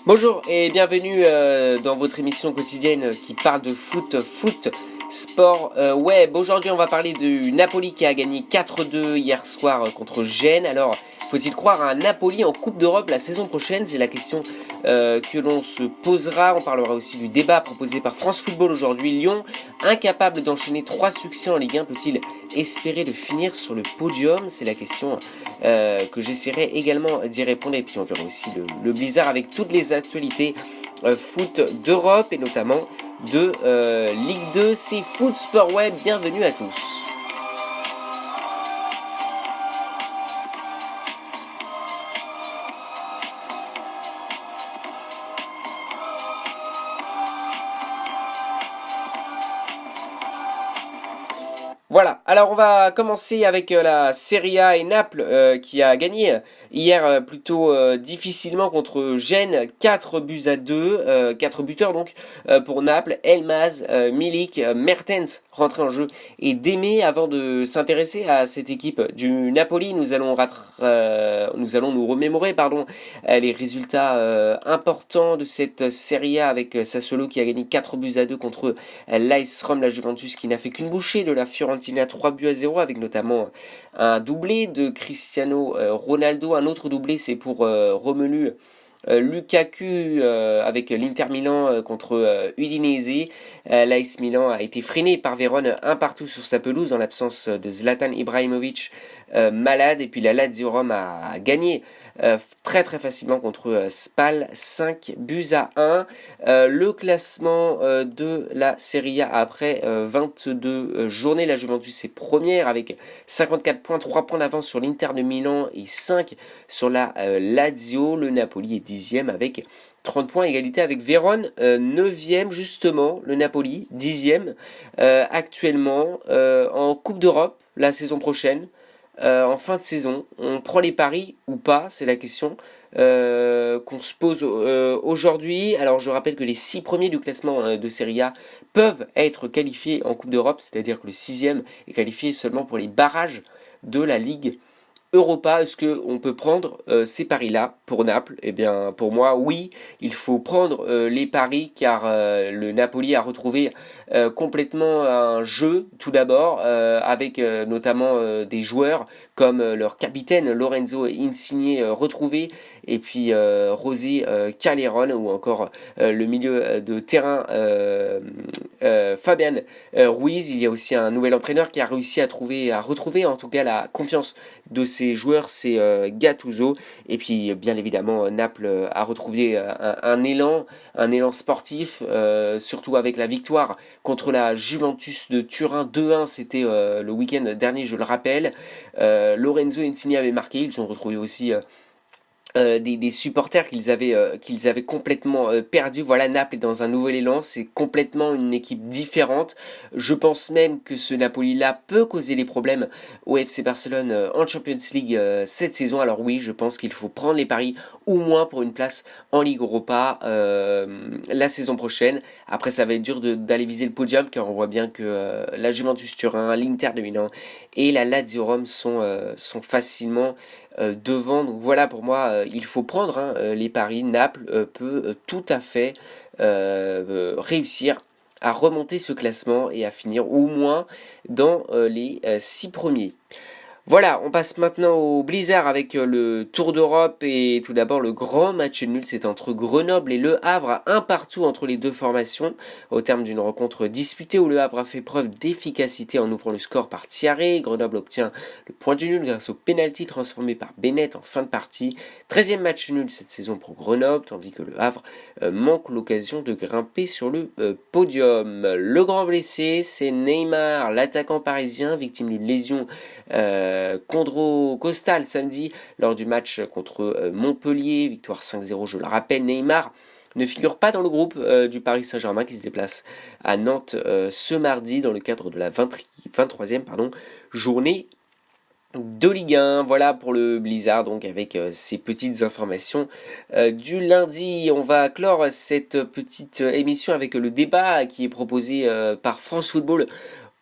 Bonjour et bienvenue dans votre émission quotidienne qui parle de foot, sport web. Aujourd'hui on va parler du Napoli qui a gagné 4-2 hier soir contre Gênes. Alors faut-il croire à un Napoli en Coupe d'Europe la saison prochaine? C'est la question que l'on se posera. On parlera aussi du débat proposé par France Football aujourd'hui. Lyon, incapable d'enchaîner 3 succès en Ligue 1, peut-il espérer de finir sur le podium? C'est la question que j'essaierai également d'y répondre. Et puis on verra aussi le Blizzard avec toutes les actualités foot d'Europe et notamment de Ligue 2. C'est Foot Sport Web, bienvenue à tous. Voilà, alors on va commencer avec la Serie A et Naples qui a gagné hier plutôt difficilement contre Gênes, 4-2, 4 buteurs donc pour Naples, Elmas, Milik, Mertens rentré en jeu et Démé. Avant de s'intéresser à cette équipe du Napoli, nous allons nous remémorer les résultats importants de cette Serie A avec Sassuolo qui a gagné 4-2 contre l'AS Rome, la Juventus qui n'a fait qu'une bouchée de la Fiorentina 3-0 avec notamment un doublé de Cristiano Ronaldo. Un autre doublé c'est pour Romelu Lukaku avec l'Inter Milan contre Udinese. L'AS Milan a été freiné par Vérone un partout sur sa pelouse en l'absence de Zlatan Ibrahimovic malade. Et puis la Lazio Rome a gagné très très facilement contre Spal, 5-1. Le classement de la Serie A après 22 journées, la Juventus est première avec 54 points, 3 points d'avance sur l'Inter de Milan et 5 sur la Lazio. Le Napoli est 10e avec 30 points, égalité avec Vérone, 9e justement, le Napoli, 10e actuellement en Coupe d'Europe la saison prochaine. En fin de saison, on prend les paris ou pas, c'est la question qu'on se pose aujourd'hui. Alors je rappelle que les 6 premiers du classement de Serie A peuvent être qualifiés en Coupe d'Europe, c'est-à-dire que le 6e est qualifié seulement pour les barrages de la Ligue Europa. Est-ce qu'on peut prendre ces paris-là pour Naples? Eh bien, pour moi, oui, il faut prendre les paris car le Napoli a retrouvé complètement un jeu, tout d'abord, avec notamment des joueurs comme leur capitaine Lorenzo Insigne retrouvé, et puis José Callejon, ou encore le milieu de terrain Fabian Ruiz. Il y a aussi un nouvel entraîneur qui a réussi à retrouver en tout cas la confiance de ses joueurs, c'est Gattuso. Et puis bien évidemment Naples a retrouvé un élan sportif, surtout avec la victoire contre la Juventus de Turin 2-1. C'était le week-end dernier, je le rappelle. Lorenzo Insigne avait marqué. Ils ont retrouvé aussi des supporters qu'ils avaient complètement perdus. Voilà, Naples est dans un nouvel élan, c'est complètement une équipe différente. Je pense même que ce Napoli-là peut causer des problèmes au FC Barcelone en Champions League cette saison. Alors oui, je pense qu'il faut prendre les paris au moins pour une place en Ligue Europa la saison prochaine. Après, ça va être dur d'aller viser le podium car on voit bien que la Juventus Turin, l'Inter de Milan et la Lazio Rome sont facilement devant. Donc voilà, pour moi, il faut prendre les paris. Naples peut tout à fait réussir à remonter ce classement et à finir au moins dans les 6 premiers. Voilà, on passe maintenant au Blizzard avec le Tour d'Europe et tout d'abord le grand match nul, c'est entre Grenoble et Le Havre, un partout entre les deux formations au terme d'une rencontre disputée où Le Havre a fait preuve d'efficacité en ouvrant le score par Thiaré. Grenoble obtient le point du nul grâce au penalty transformé par Bennett en fin de partie. 13e match nul cette saison pour Grenoble, tandis que Le Havre manque l'occasion de grimper sur le podium. Le grand blessé, c'est Neymar, l'attaquant parisien, victime d'une lésion chondrocostale samedi lors du match contre Montpellier, victoire 5-0, je le rappelle. Neymar ne figure pas dans le groupe du Paris Saint-Germain qui se déplace à Nantes ce mardi dans le cadre de la 23e journée de Ligue 1. Voilà pour le Blizzard, donc avec ces petites informations du lundi. On va clore cette petite émission avec le débat qui est proposé par France Football.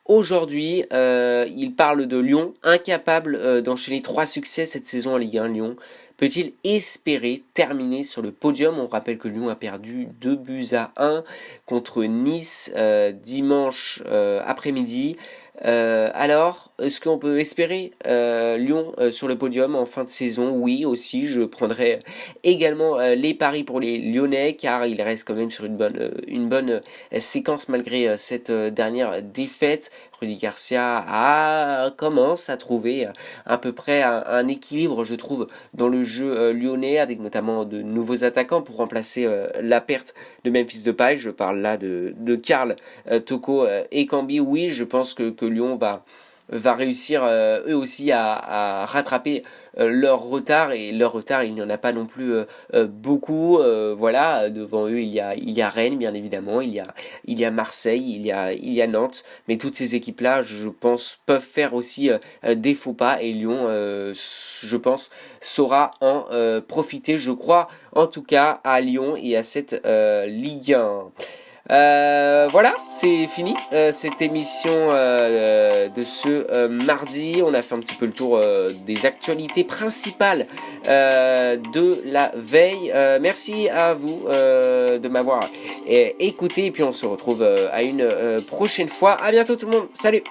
Aujourd'hui, il parle de Lyon, incapable d'enchaîner 3 succès cette saison en Ligue 1. Lyon peut-il espérer terminer sur le podium? On rappelle que Lyon a perdu 2 buts à 1 contre Nice dimanche après-midi. Alors, est-ce qu'on peut espérer Lyon sur le podium en fin de saison? Oui, aussi, je prendrai également les paris pour les Lyonnais, car ils restent quand même sur une bonne séquence malgré cette dernière défaite. Rudy Garcia commence à trouver à peu près un équilibre, je trouve, dans le jeu lyonnais, avec notamment de nouveaux attaquants pour remplacer la perte de Memphis Depay. Je parle là de Karl, Toko et Cambi. Oui, je pense que Lyon va réussir eux aussi à rattraper leur retard, et leur retard, il n'y en a pas non plus beaucoup. Voilà, devant eux il y a Rennes, bien évidemment, il y a Marseille, il y a Nantes, mais toutes ces équipes là, je pense, peuvent faire aussi des faux pas, et Lyon, je pense, saura en profiter. Je crois en tout cas à Lyon et à cette Ligue 1. Voilà, c'est fini cette émission de ce mardi. On a fait un petit peu le tour des actualités principales de la veille. Merci à vous de m'avoir écouté, et puis on se retrouve à une prochaine fois. À bientôt tout le monde, salut!